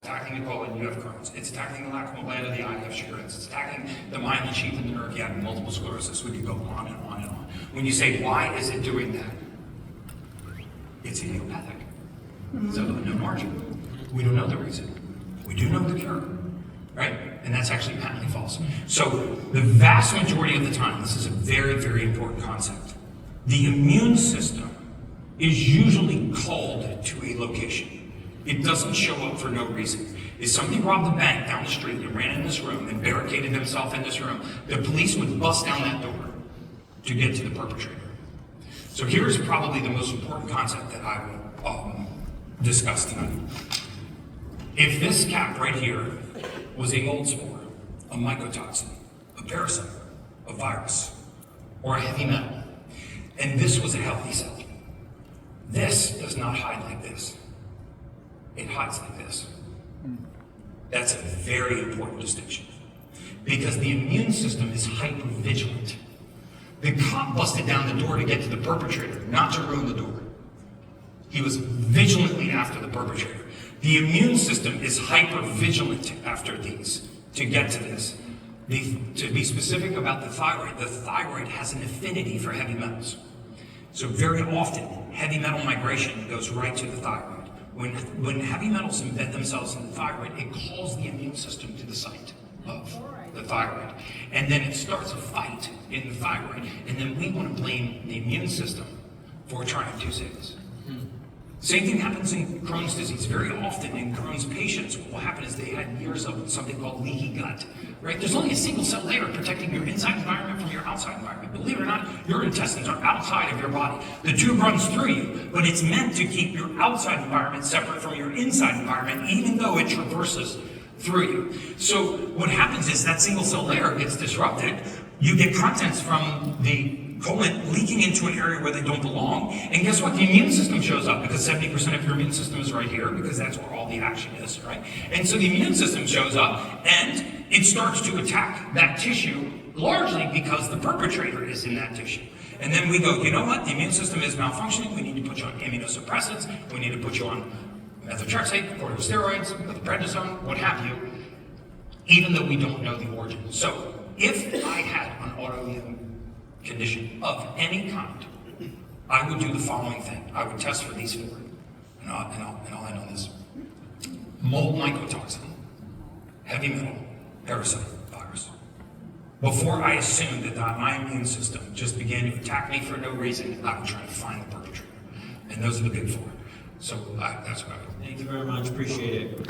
attacking the colon, you have Crohn's. It's attacking the lacrimal gland of the eye, you have Sjogren's. It's attacking the myelin sheath in the nerve, you have multiple sclerosis. We could go on and on and on. When you say, why is it doing that? It's idiopathic. So no margin. We don't know the reason. We do know the cure, right? And that's actually patently false. So the vast majority of the time, this is a very, very important concept. The immune system is usually called to a location. It doesn't show up for no reason. If somebody robbed the bank down the street and ran in this room and barricaded themselves in this room, the police would bust down that door to get to the perpetrator. So here's probably the most important concept that I will discuss tonight. If this cap right here was a mold spore, a mycotoxin, a parasite, a virus, or a heavy metal, and this was a healthy cell, this does not hide like this. It hides like this. That's a very important distinction, because the immune system is hypervigilant. The cop busted down the door to get to the perpetrator, not to ruin the door. He was vigilantly after the perpetrator. The immune system is hypervigilant after these to get to this. To be specific about the thyroid has an affinity for heavy metals. So very often, heavy metal migration goes right to the thyroid. When heavy metals embed themselves in the thyroid, it calls the immune system to the site of the thyroid. And then it starts a fight in the thyroid. And then we want to blame the immune system for trying to say this. Same thing happens in Crohn's disease. Very often in Crohn's patients, what will happen is they had years of something called leaky gut, right? There's only a single cell layer protecting your inside environment from your outside environment. Believe it or not, your intestines are outside of your body. The tube runs through you, but it's meant to keep your outside environment separate from your inside environment, even though it traverses through you. So what happens is that single cell layer gets disrupted. You get contents from the colon leaking into an area where they don't belong, and guess what? The immune system shows up, because 70% of your immune system is right here, because that's where all the action is, right? And so the immune system shows up, and it starts to attack that tissue, largely because the perpetrator is in that tissue. And then we go, you know what? The immune system is malfunctioning. We need to put you on immunosuppressants. We need to put you on methotrexate, corticosteroids, prednisone, what have you, even though we don't know the origin. So if I had an autoimmune condition of any kind, I would do the following thing. I would test for these four, and I'll end on this. Mold mycotoxin, heavy metal, parasite, virus. Before I assumed that my immune system just began to attack me for no reason, I would try to find the perpetrator. And those are the big four. So that's what I would do. Thank you very much, appreciate it.